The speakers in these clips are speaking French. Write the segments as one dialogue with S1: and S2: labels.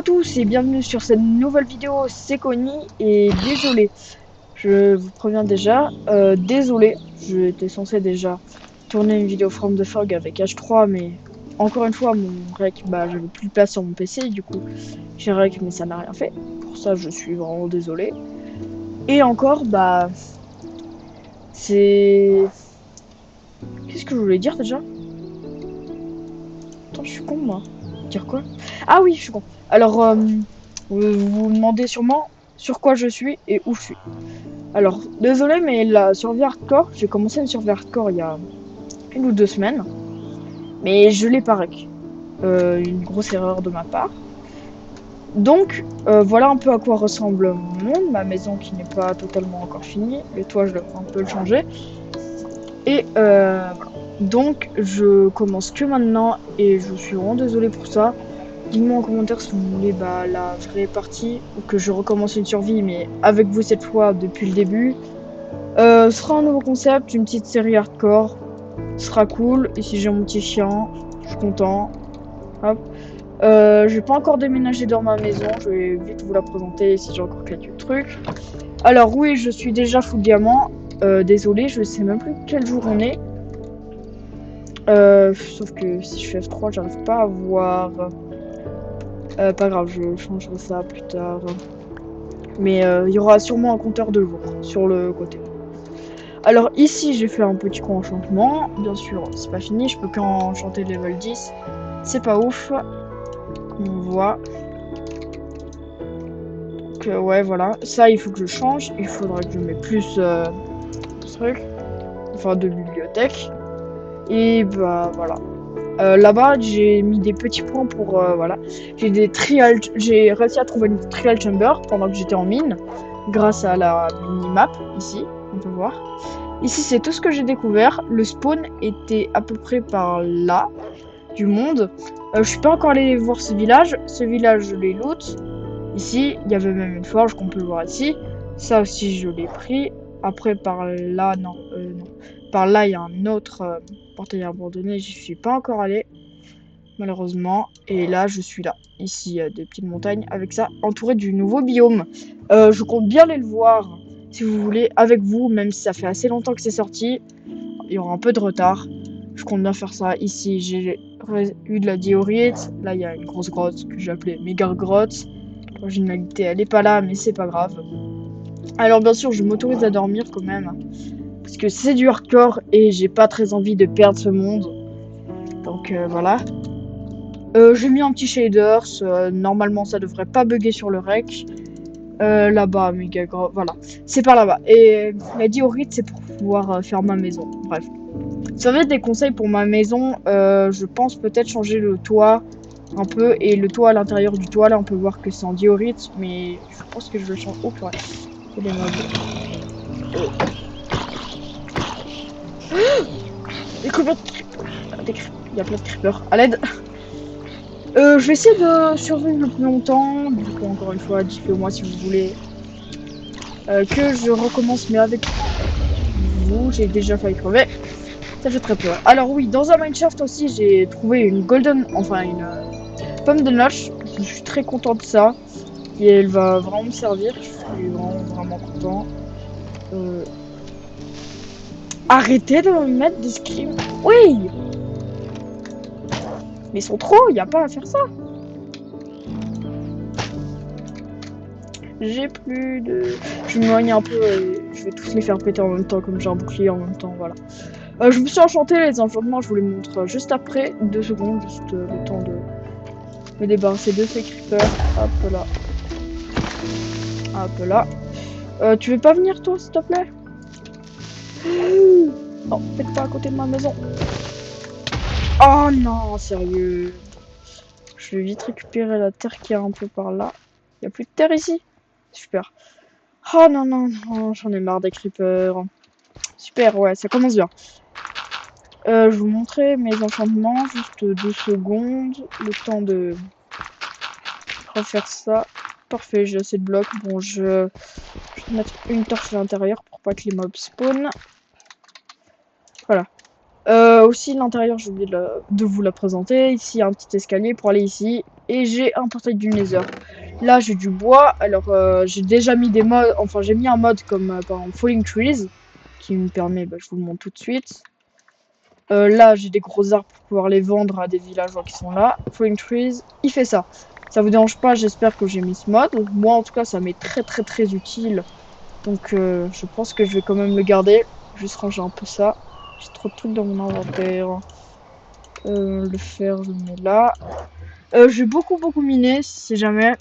S1: à tous et bienvenue sur cette nouvelle vidéo, c'est Connie et désolé, je vous préviens déjà, désolé, j'étais censé déjà tourner une vidéo From the Fog avec H3 mais encore une fois mon rec, j'avais plus de place sur mon PC, du coup j'ai rec mais ça n'a rien fait, pour ça je suis vraiment désolé. Et encore, c'est... Qu'est-ce que je voulais dire déjà? Attends, je suis con moi. Dire quoi? Ah oui, je suis con. Alors, vous vous demandez sûrement sur quoi je suis et où je suis. Alors, désolé, mais la survie hardcore, j'ai commencé une survie hardcore il y a 1 ou 2 semaines, mais je l'ai pas rec. Une grosse erreur de ma part. Donc, voilà un peu à quoi ressemble mon monde, ma maison qui n'est pas totalement encore finie. Le toit, je devrais un peu le changer. Et voilà. Donc, je commence que maintenant et je suis vraiment désolé pour ça. Dites-moi en commentaire si vous voulez la vraie partie ou que je recommence une survie, mais avec vous cette fois depuis le début. Ce sera un nouveau concept, une petite série hardcore. Ce sera cool. Ici j'ai mon petit chien, je suis content. Hop. Je vais pas encore déménager dans ma maison, je vais vite vous la présenter si j'ai encore quelques trucs. Alors oui, je suis déjà full diamant. Désolé, je sais même plus quel jour on est. Sauf que si je fais F3, j'arrive pas à voir. Pas grave, je changerai ça plus tard. Mais il y aura sûrement un compteur de jours sur le côté. Alors ici, j'ai fait un petit coup enchantement. Bien sûr, c'est pas fini, je peux qu'enchanter level 10. C'est pas ouf. On voit. Donc ouais, voilà. Ça, il faut que je change. Il faudra que je mette plus de trucs. Enfin, de bibliothèque. Et voilà. Là-bas, j'ai mis des petits points pour voilà. J'ai réussi à trouver une trial chamber pendant que j'étais en mine, grâce à la mini-map ici. On peut voir. Ici, c'est tout ce que j'ai découvert. Le spawn était à peu près par là du monde. Je suis pas encore allé voir ce village. Ce village, je l'ai loot. Ici, il y avait même une forge qu'on peut voir ici. Ça aussi, je l'ai pris. Après, par là, non. Par là, il y a un autre portail abandonné. J'y suis pas encore allé, malheureusement. Et là, je suis là. Ici, il y a des petites montagnes. Avec ça, entouré du nouveau biome. Je compte bien aller le voir, si vous voulez, avec vous, même si ça fait assez longtemps que c'est sorti. Il y aura un peu de retard. Je compte bien faire ça. Ici, j'ai eu de la diorite. Là, il y a une grosse grotte que j'ai appelée méga grotte. L'originalité, elle est pas là, mais c'est pas grave. Alors, bien sûr, je m'autorise à dormir quand même. Parce que c'est du hardcore et j'ai pas très envie de perdre ce monde. Donc, voilà. J'ai mis un petit shaders. Normalement, ça devrait pas bugger sur le rec. Là-bas, méga grotte. Voilà. C'est par là-bas. Et la diorite, c'est pour pouvoir faire ma maison. Bref. Ça va être des conseils pour ma maison. Je pense peut-être changer le toit un peu. Et le toit à l'intérieur du toit, là, on peut voir que c'est en diorite. Mais je pense que je vais le changer. Oh, purée. Il y a des mobs. Des creepers. Il y a plein de creepers. À l'aide. Je vais essayer de survivre le plus longtemps. Du coup, encore une fois, dites-le moi si vous voulez que je recommence. Mais avec vous, j'ai déjà failli crever. Ça fait très peur. Alors oui, dans un mineshaft aussi, j'ai trouvé une une pomme de noche. Je suis très content de ça. Et elle va vraiment me servir. Je suis vraiment content. Arrêtez de me mettre des scrims. Oui. Mais ils sont trop, il n'y a pas à faire ça. J'ai plus de... Je m'éloigne un peu et je vais tous les faire péter en même temps, comme j'ai un bouclier en même temps, voilà. Je me suis enchanté, les enchantements, je vous les montre juste après. 2 secondes, juste le temps de me débarrasser de ces creepers. Hop là. Hop là. Tu veux pas venir toi, s'il te plaît? Non, faites pas à côté de ma maison. Oh non, sérieux. Je vais vite récupérer la terre qui est un peu par là. Il y a plus de terre ici? Super. Oh non, non, non, j'en ai marre des creepers. Super, ouais, ça commence bien. Je vais vous montrer mes enchantements, juste 2 secondes. Le temps de refaire ça. Parfait, j'ai assez de blocs. Bon, je vais mettre une torche à l'intérieur pour pas que les mobs spawnent. Voilà. Aussi, l'intérieur, j'ai oublié de vous la présenter. Ici, il y a un petit escalier pour aller ici. et j'ai un portail du Nether. Là, j'ai du bois. Alors, j'ai déjà mis des modes. Enfin, j'ai mis un mode comme par exemple Falling Trees qui me permet, bah, je vous le montre tout de suite. Là, j'ai des gros arbres pour pouvoir les vendre à des villageois qui sont là. Falling Trees, il fait ça. Ça vous dérange pas, j'espère que j'ai mis ce mode. Moi, en tout cas, ça m'est très utile. Donc, je pense que je vais quand même le garder. Juste ranger un peu ça. J'ai trop de trucs dans mon inventaire. Le fer, je le mets là. J'ai beaucoup miné, si jamais.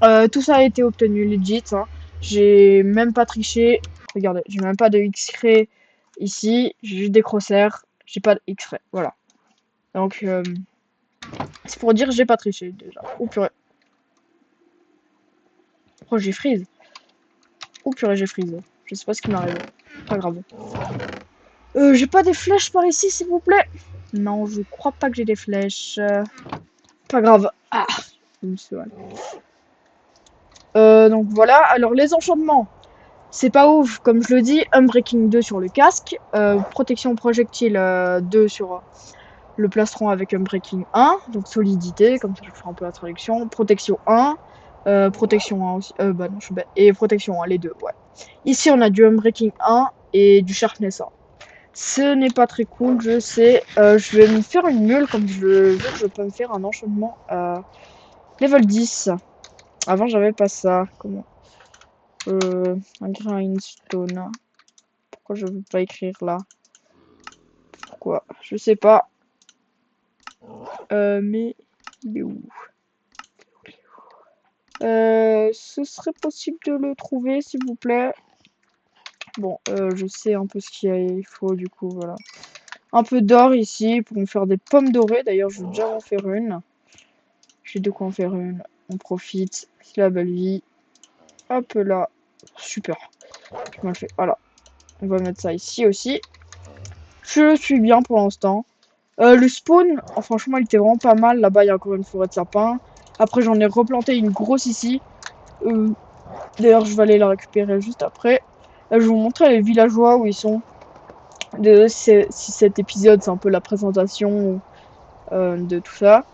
S1: Tout ça a été obtenu legit. Hein. J'ai même pas triché. Regardez, j'ai même pas de X-ray ici. J'ai juste des crosshairs. J'ai pas de X-ray. Voilà. Donc, c'est pour dire que j'ai pas triché déjà. Oh purée. Oh, j'ai freeze. Oh purée, j'ai freeze. Je sais pas ce qui m'arrive. Pas grave. J'ai pas des flèches par ici, s'il vous plaît. Non, je crois pas que j'ai des flèches. Pas grave. Ah, donc voilà. Alors, les enchantements. C'est pas ouf, comme je le dis, Unbreaking 2 sur le casque, protection projectile 2 sur le plastron avec Unbreaking 1, donc solidité, comme ça je ferai un peu la traduction, protection 1, protection 1 aussi, bah non je suis bête, et protection 1, les deux, ouais. Ici on a du Unbreaking 1 et du Sharpness 1. Ce n'est pas très cool, je sais, je vais me faire une mule comme je veux que je peux me faire un enchantement level 10. Avant j'avais pas ça, comment un grindstone. Pourquoi je veux pas écrire là? Pourquoi? Je sais pas. Mais il est où? Ce serait possible de le trouver, s'il vous plaît. Bon, je sais un peu ce qu'il faut, du coup, voilà. Un peu d'or ici pour me faire des pommes dorées. D'ailleurs, je vais déjà en faire une. J'ai de quoi en faire une. On profite. C'est la belle vie. Hop là. Super. Je me le fais. Voilà. On va mettre ça ici aussi. Je suis bien pour l'instant. Le spawn, franchement, il était vraiment pas mal. Là-bas, il y a encore une forêt de sapins. Après, j'en ai replanté une grosse ici. D'ailleurs, je vais aller la récupérer juste après. Je vais vous montrer les villageois où ils sont. Si cet épisode, c'est un peu la présentation de tout ça.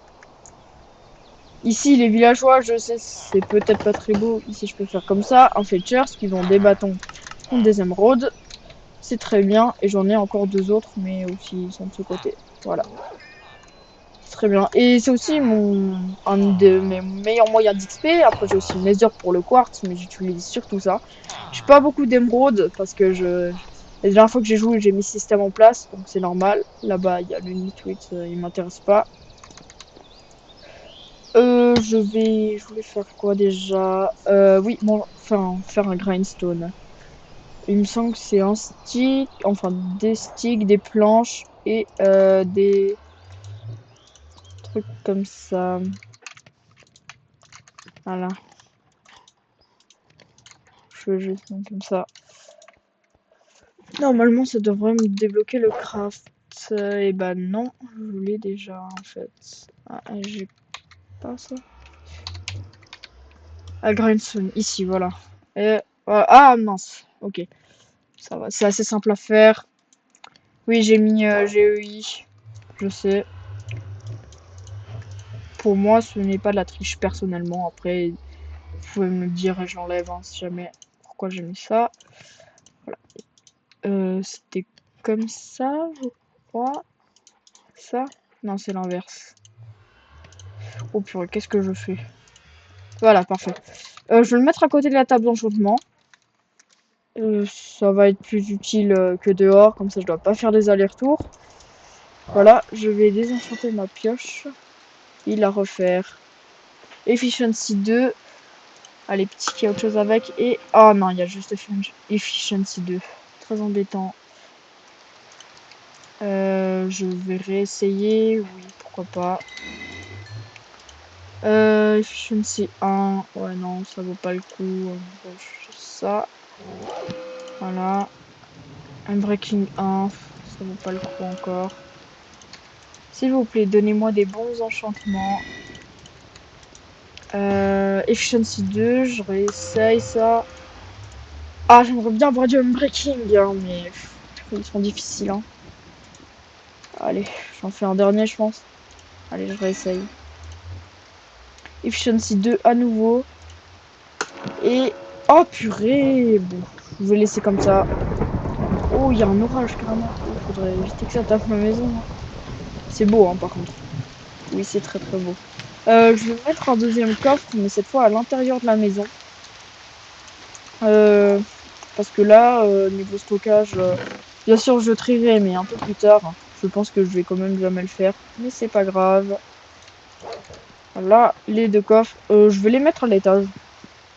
S1: Ici, les villageois, je sais, c'est peut-être pas très beau. Ici, je peux faire comme ça. Un Fletcher, qui vend des bâtons contre des émeraudes. C'est très bien. Et j'en ai encore deux autres, mais aussi ils sont de ce côté. Voilà. Très bien. Et c'est aussi un de mes meilleurs moyens d'XP. Après, j'ai aussi le Nether pour le quartz, mais j'utilise surtout ça. J'ai pas beaucoup d'émeraudes parce que la dernière fois que j'ai joué, j'ai mis ce système en place, donc c'est normal. Là-bas, il y a le Nitwit, il m'intéresse pas. Je voulais faire quoi déjà? Oui, bon, enfin, faire un grindstone. Il me semble que c'est un stick, enfin des sticks, des planches et des trucs comme ça. Voilà. Je veux juste comme ça. Normalement, ça devrait me débloquer le craft. Et bah non, je l'ai déjà en fait. Ah, j'ai pas ça. Ah, grindstone, ici, voilà. Et, ah mince, ok. Ça va, c'est assez simple à faire. Oui, j'ai mis GEI, je sais. Pour moi, ce n'est pas de la triche personnellement. Après, vous pouvez me le dire et je l'enlève hein, si jamais. Pourquoi j'ai mis ça? Voilà. C'était comme ça, je crois. Ça? Non, c'est l'inverse. Oh purée, qu'est-ce que je fais? Voilà, parfait. Je vais le mettre à côté de la table d'enchantement. Ça va être plus utile que dehors, comme ça je dois pas faire des allers-retours. Voilà, je vais désenchanter ma pioche et la refaire. Efficiency 2. Allez, petit, qu'il y a autre chose avec. Et. Oh non, il y a juste Efficiency 2. Très embêtant. Je vais réessayer. Oui, pourquoi pas. Efficiency 1. Ouais, non, ça vaut pas le coup. Ça. Voilà. Unbreaking 1. Ça vaut pas le coup encore. S'il vous plaît, donnez-moi des bons enchantements. Efficiency 2, je réessaye ça. Ah, j'aimerais bien avoir du Unbreaking, hein, mais ils sont difficiles. Hein. Allez, j'en fais un dernier, je pense. Allez, je réessaye. Efficiency 2 à nouveau. Et... Oh purée! Bon, je vais laisser comme ça. Oh, il y a un orage carrément. Oh, faudrait éviter que ça tape ma maison, hein. C'est beau, hein, par contre. Oui, c'est très très beau. Je vais mettre un deuxième coffre, mais cette fois à l'intérieur de la maison. Euh, Parce que là, niveau stockage, bien sûr, je trierai, mais un peu plus tard. Je pense que je vais quand même jamais le faire, mais c'est pas grave. Voilà, les deux coffres. Je vais les mettre à l'étage,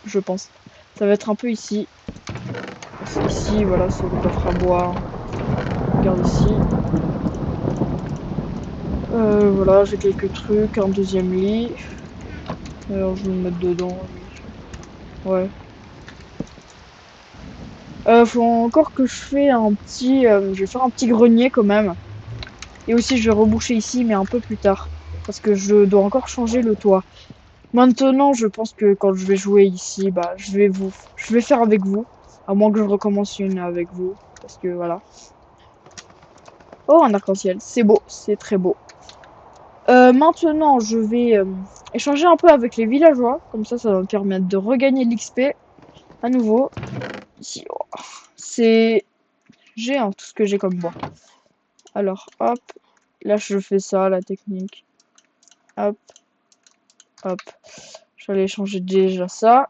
S1: je pense. Ça va être un peu ici. Ici, voilà, c'est le coffre à bois. Regarde ici. Voilà, j'ai quelques trucs, un deuxième lit. Alors, je vais le mettre dedans, lui. Ouais. Faut encore que je fais un petit... je vais faire un petit grenier quand même. Et aussi, je vais reboucher ici, mais un peu plus tard. Parce que je dois encore changer le toit. Maintenant, je pense que quand je vais jouer ici, bah, je vais faire avec vous. À moins que je recommence une avec vous. Parce que voilà. Oh, un arc-en-ciel. C'est beau, c'est très beau. Maintenant, je vais échanger un peu avec les villageois. Comme ça va me permettre de regagner de l'XP. À nouveau. Ici, oh, c'est géant tout ce que j'ai comme bois. Alors, hop. Là, je fais ça, la technique. Hop, hop. J'allais changer déjà ça.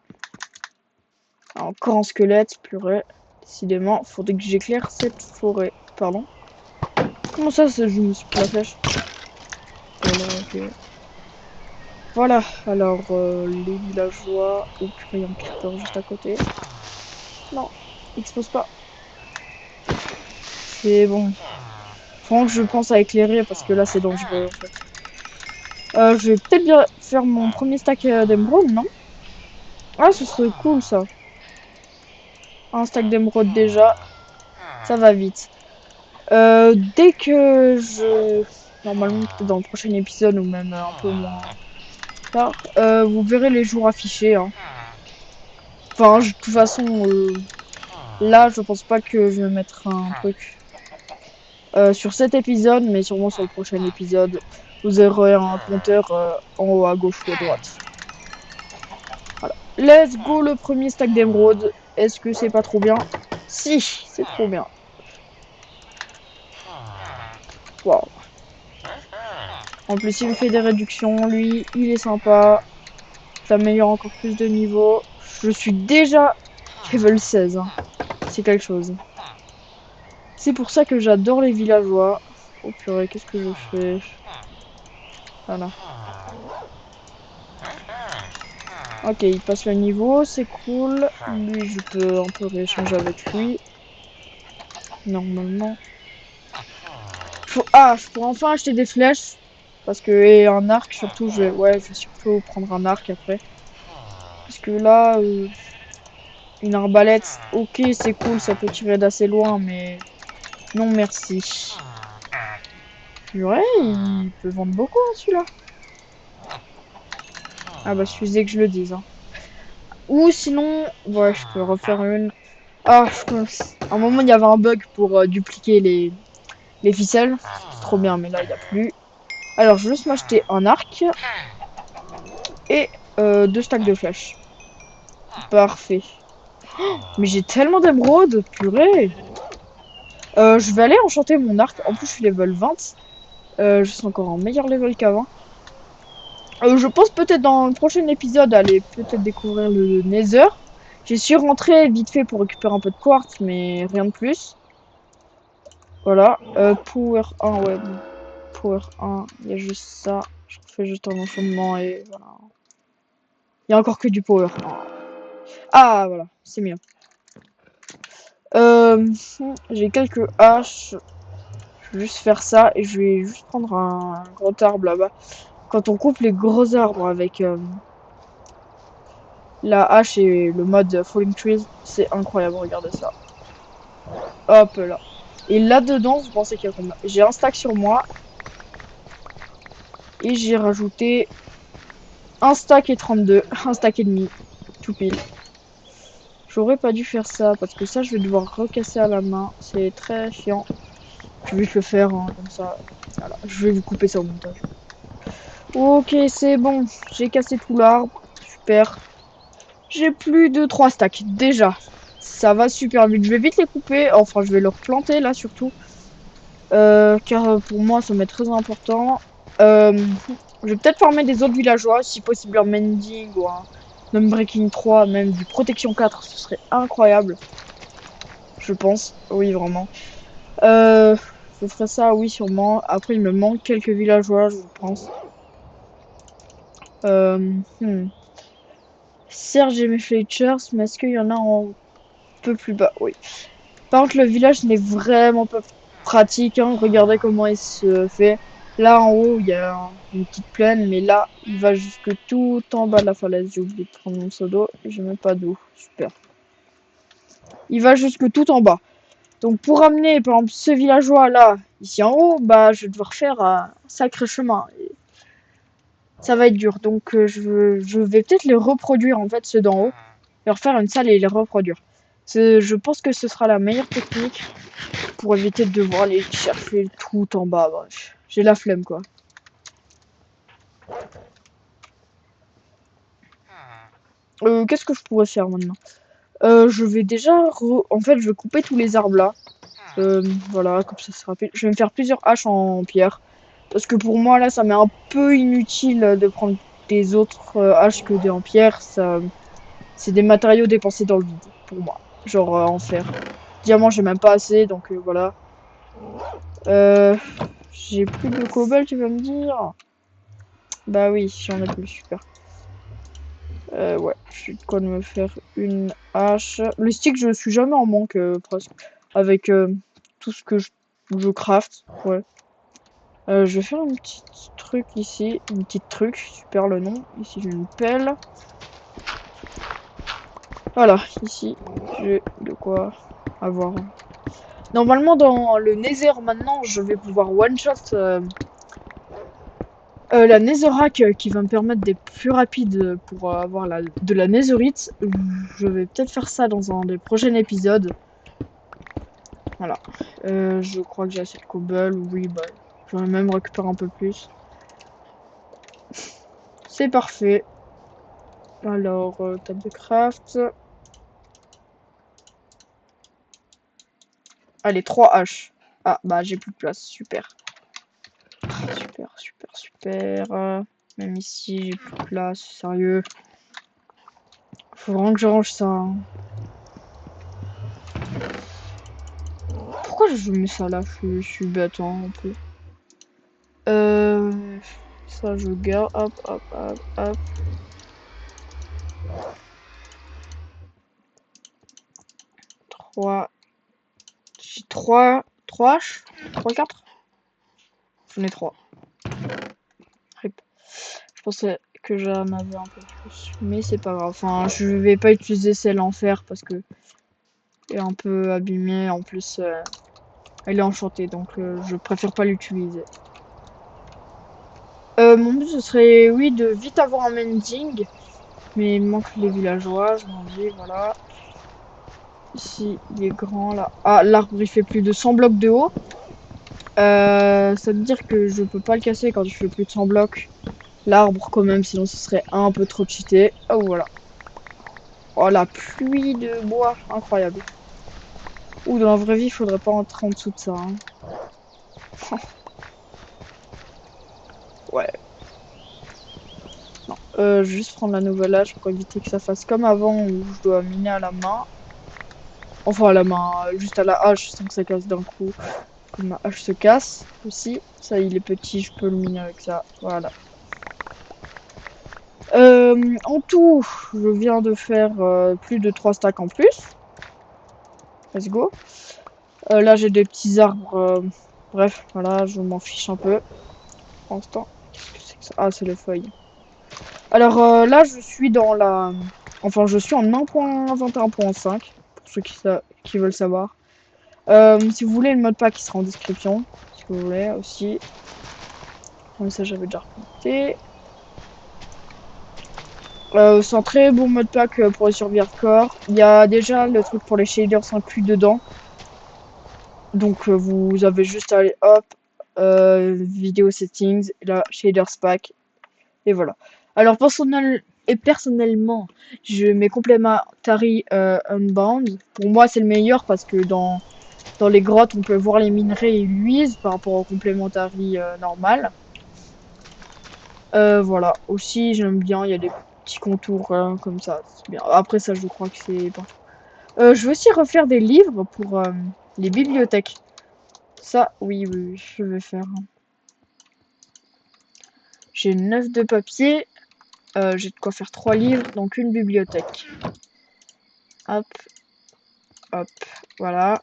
S1: Encore un squelette, purée. Décidément, faudrait que j'éclaire cette forêt. Pardon. Comment ça, je me suis pris la flèche? Voilà, ok. Voilà, alors les villageois. Oh purée, il y a un creeper juste à côté. Non, expose pas. C'est bon. Faut que je pense à éclairer parce que là c'est dangereux en fait. Je vais peut-être bien faire mon premier stack d'émeraude, non? Ah, ce serait cool ça. Un stack d'émeraude déjà. Ça va vite. Dès que je... Normalement, peut-être dans le prochain épisode ou même un peu moins tard, vous verrez les jours affichés, hein. Enfin, de toute façon, là, je pense pas que je vais mettre un truc sur cet épisode, mais sûrement sur le prochain épisode. Vous aurez un compteur en haut à gauche ou à droite. Voilà. Let's go, le premier stack d'émeraude. Est-ce que c'est pas trop bien? Si, c'est trop bien. Waouh. En plus, il me fait des réductions. Lui, il est sympa. J'améliore encore plus de niveau. Je suis déjà level 16, hein. C'est quelque chose. C'est pour ça que j'adore les villageois. Oh purée, qu'est-ce que je fais? Voilà. Ok, il passe le niveau, c'est cool. Lui, je peux un peu rééchanger avec lui. Normalement. Ah, je pourrais enfin acheter des flèches. Parce que, et un arc, surtout, ouais, je vais surtout prendre un arc après. Parce que là, une arbalète, ok, c'est cool, ça peut tirer d'assez loin, mais non merci. Purée, il peut vendre beaucoup, hein, celui-là. Ah bah, suffisait que je le dise, hein. Ou sinon, ouais, je peux refaire une. Ah, à un moment, il y avait un bug pour dupliquer les ficelles. C'est trop bien, mais là, il n'y a plus. Alors, je vais juste m'acheter un arc et deux stacks de flèches. Parfait. Mais j'ai tellement d'émeraudes, purée. Je vais aller enchanter mon arc. En plus, je suis level 20. Je suis encore en meilleur level qu'avant. Je pense peut-être dans le prochain épisode aller peut-être découvrir le Nether. J'ai su rentrer vite fait pour récupérer un peu de quartz, mais rien de plus. Voilà. Power 1, ouais. Bon. Power 1, il y a juste ça. Je refais juste un enchantement et voilà. Il y a encore que du power 1. Ah, voilà. C'est mieux. J'ai quelques haches. Je vais juste faire ça et je vais juste prendre un gros arbre là-bas. Quand on coupe les gros arbres avec la hache et le mode Falling Trees, c'est incroyable, regardez ça. Hop là. Et là-dedans, vous pensez qu'il y a combien? J'ai un stack sur moi. Et j'ai rajouté un stack et 32. Un stack et demi. Tout pile. J'aurais pas dû faire ça parce que ça, je vais devoir recasser à la main. C'est très chiant. Je vais le faire hein, comme ça. Voilà. Je vais vous couper ça au montage. Ok, c'est bon. J'ai cassé tout l'arbre. Super. J'ai plus de 3 stacks. Déjà. Ça va super vite. Je vais vite les couper. Enfin, je vais leur planter là surtout. Car pour moi, ça m'est très important. Euh, je vais peut-être farmer des autres villageois. Si possible un mending ou un même breaking 3, même du protection 4. Ce serait incroyable. Je pense. Oui, vraiment. Euh, je ferai ça, oui, sûrement. Après, il me manque quelques villageois, je pense. Hmm. Serge et mes Fletchers, mais est-ce qu'il y en a un peu plus bas? Oui. Par contre, le village n'est vraiment pas pratique, hein. Regardez comment il se fait. Là, en haut, il y a une petite plaine, mais là, il va jusque tout en bas de la falaise. J'ai oublié de prendre mon seau d'eau. Je mets pas d'eau. Super. Il va jusque tout en bas. Donc, pour amener, par exemple, ce villageois-là, ici en haut, bah, je vais devoir faire un sacré chemin. Ça va être dur. Donc je vais peut-être les reproduire en fait ceux d'en haut. Leur faire une salle et les reproduire. Je pense que ce sera la meilleure technique pour éviter de devoir aller chercher tout en bas. Bref, j'ai la flemme quoi. Qu'est-ce que je pourrais faire maintenant? Je vais déjà en fait je vais couper tous les arbres là. Voilà, comme ça c'est rapide. Je vais me faire plusieurs haches en pierre. Parce que pour moi là ça m'est un peu inutile de prendre des autres haches que des en pierre. C'est des matériaux dépensés dans le vide, pour moi. Genre en fer. Diamant, j'ai même pas assez, donc voilà. Euh, j'ai plus de cobalt, tu vas me dire? Bah oui, j'en ai plus, super. Ouais, j'ai de quoi de me faire une hache. Le stick, je suis jamais en manque, presque. Avec tout ce que je craft, ouais. Je vais faire un petit truc ici, une petite truc, super le nom. Ici, j'ai une pelle. Voilà, ici, j'ai de quoi avoir. Normalement, dans le Nether, maintenant, je vais pouvoir one-shot la Netherrack qui va me permettre d'être plus rapide pour avoir de la Netherite. Je vais peut-être faire ça dans un des prochains épisodes. Voilà. Je crois que j'ai assez de cobble. Oui, bah, j'en ai même récupéré un peu plus. C'est parfait. Alors, table de craft. Allez, 3 haches. Ah, bah, j'ai plus de place. Super. Super, super, super. Même ici, j'ai plus de place. Sérieux. Faut vraiment que je range ça, hein. Pourquoi je mets ça là? Je suis bête, hein, un peu. Euh, ça je garde. Hop, hop, hop, hop. 3. J'ai 3 H? 3, 4? J'en ai 3. Je pensais que j'en avais un peu plus. Mais c'est pas grave. Enfin, je vais pas utiliser celle en fer parce que elle est un peu abîmée. En plus, elle est enchantée. Donc, je préfère pas l'utiliser. Mon but, ce serait, oui, de vite avoir un mending. Mais il me manque les villageois, je m'en dis, voilà. Ici, il est grand, là. Ah, l'arbre, il fait plus de 100 blocs de haut. Ça veut dire que je peux pas le casser quand il fait plus de 100 blocs. L'arbre, quand même, sinon ce serait un peu trop cheaté. Oh, voilà. Oh, la pluie de bois, incroyable. Ou dans la vraie vie, il faudrait pas entrer en dessous de ça, hein. Ouais, non. Je vais juste prendre la nouvelle hache pour éviter que ça fasse comme avant où je dois miner à la main. Enfin, à la main, juste à la hache sans que ça casse d'un coup. Que ma hache se casse aussi. Ça, il est petit, je peux le miner avec ça. Voilà. En tout, je viens de faire plus de 3 stacks en plus. Let's go. Là, j'ai des petits arbres. Bref, voilà, je m'en fiche un peu. Pour l'instant, qu'est-ce que c'est que ça? Ah, c'est les feuilles. Alors là, je suis dans la... Enfin, je suis en 1.21.5, pour ceux qui veulent savoir. Si vous voulez, le modpack, il sera en description. Si vous voulez aussi. Comme ça, j'avais déjà raconté. C'est un très bon modpack pour les survie hardcore. Il y a déjà le truc pour les shaders inclus dedans. Donc vous avez juste à aller hop, vidéo settings, là shaders pack, Et voilà. Alors personnellement, je mets Complementary Unbound. Pour moi, c'est le meilleur parce que dans les grottes, on peut voir les minerais et luisent par rapport au Complementary normal. Voilà. Aussi, j'aime bien, il y a des petits contours comme ça. C'est bien. Après ça, je crois que c'est partout. Je veux aussi refaire des livres pour les bibliothèques. Ça, oui, oui, oui, je vais faire. J'ai 9 de papier. J'ai de quoi faire 3 livres, donc une bibliothèque. Hop, hop, voilà.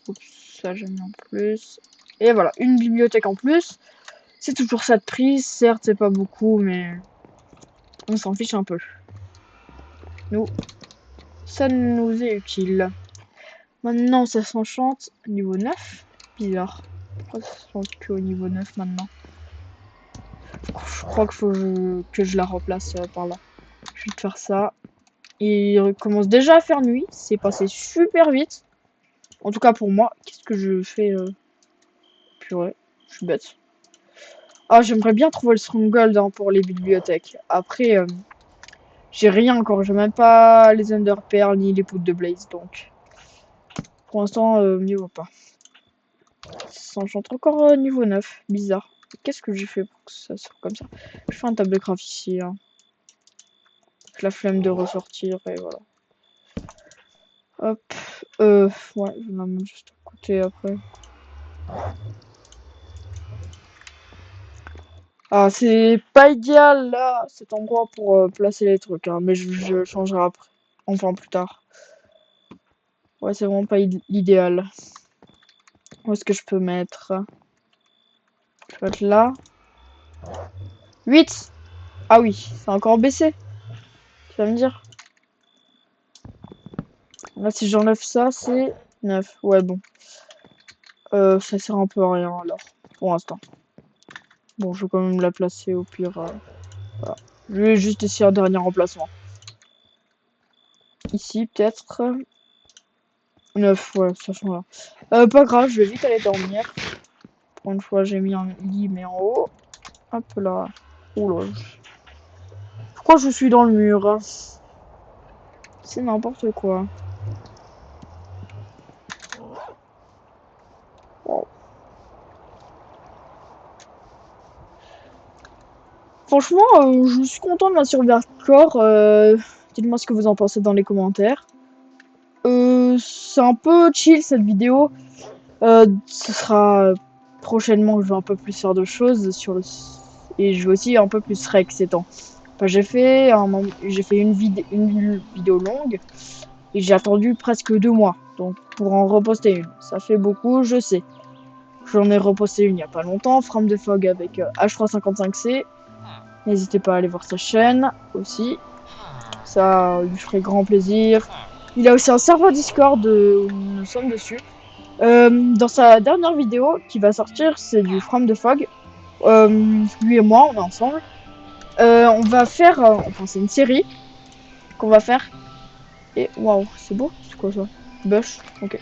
S1: Oups, ça j'aime en plus. Et voilà, une bibliothèque en plus. C'est toujours ça de prix, certes c'est pas beaucoup, mais on s'en fiche un peu. Nous, ça nous est utile. Maintenant ça s'enchante niveau 9. Bizarre. Pourquoi ça s'enchante qu'au niveau 9 maintenant? Je crois qu'il faut que je la remplace par là. Je vais te faire ça. Il commence déjà à faire nuit, c'est passé super vite. En tout cas pour moi, qu'est-ce que je fais Purée, je suis bête. Ah, j'aimerais bien trouver le Stronghold hein, pour les bibliothèques. Après, j'ai rien encore. J'ai même pas les Ender Pearls ni les poudres de Blaze. Donc, pour l'instant, mieux vaut pas. Ça enchante encore niveau 9. Bizarre. Qu'est-ce que j'ai fait pour que ça soit comme ça? Je fais un table de craft ici. Hein. Avec la flemme de ressortir et voilà. Hop. Ouais, je vais la mettre juste à côté après. Ah, c'est pas idéal là, cet endroit pour placer les trucs, hein, mais je changerai après. Enfin, plus tard. Ouais, c'est vraiment pas l'idéal. Où est-ce que je peux mettre? Je vais mettre là. 8! Ah oui, c'est encore baissé. Tu vas me dire. Là, si j'enlève ça, c'est 9. Ouais, bon. Ça sert un peu à rien alors, pour l'instant. Bon, je vais quand même la placer au pire. Voilà. Je vais juste essayer un dernier remplacement. Ici, peut-être. 9, ouais, ça change rien. Pas grave, je vais vite aller dormir. Pour une fois, j'ai mis un lit, mais en haut. Hop là. Oula. Pourquoi je suis dans le mur? C'est n'importe quoi. Wow. Franchement, je suis content de la survie hardcore. Dites-moi ce que vous en pensez dans les commentaires. C'est un peu chill cette vidéo. Ce sera prochainement que je vais un peu plus faire de choses sur le et je vais aussi un peu plus rec ces temps. Enfin, j'ai fait une vidéo longue et j'ai attendu presque 2 mois donc pour en reposter une. Ça fait beaucoup, je sais. J'en ai reposté une il y a pas longtemps, From the Fog avec H355C. N'hésitez pas à aller voir sa chaîne aussi. Ça lui ferait grand plaisir. Il a aussi un serveur Discord où nous sommes dessus. Dans sa dernière vidéo qui va sortir, c'est du From the Fog. Lui et moi, on est ensemble. On va faire, enfin c'est une série qu'on va faire. Et waouh, c'est beau, c'est quoi ça? Bush, ok.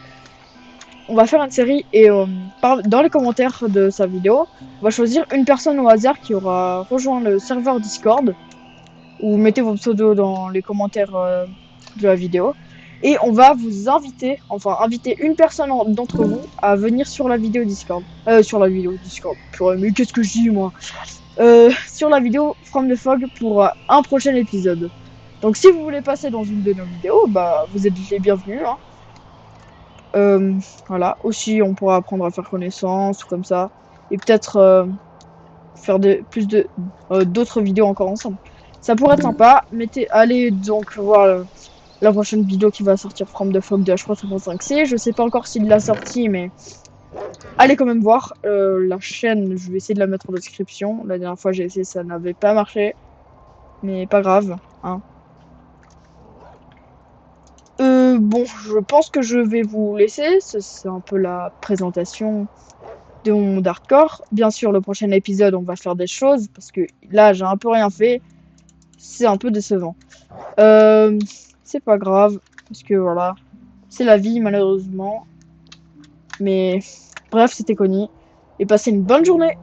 S1: On va faire une série et dans les commentaires de sa vidéo, on va choisir une personne au hasard qui aura rejoint le serveur Discord. Ou mettez vos pseudos dans les commentaires de la vidéo. Et on va vous inviter, enfin inviter une personne d'entre vous à venir sur la vidéo Discord. Sur la vidéo Discord. Purée, mais qu'est-ce que je dis moi? Sur la vidéo From the Fog pour un prochain épisode. Donc si vous voulez passer dans une de nos vidéos, bah vous êtes les bienvenus. Hein. Voilà. Aussi, on pourra apprendre à faire connaissance ou comme ça. Et peut-être faire plus de d'autres vidéos encore ensemble. Ça pourrait être sympa. Allez donc voir la prochaine vidéo qui va sortir From the Fog de H355C. Je sais pas encore s'il l'a sorti, mais allez quand même voir. La chaîne, je vais essayer de la mettre en description. La dernière fois j'ai essayé, ça n'avait pas marché. Mais pas grave. Hein. Bon, je pense que je vais vous laisser. C'est un peu la présentation de mon monde hardcore. Bien sûr, le prochain épisode, on va faire des choses. Parce que là, j'ai un peu rien fait. C'est un peu décevant. C'est pas grave. Parce que voilà. C'est la vie, malheureusement. Mais bref, c'était Connie. Et passez une bonne journée.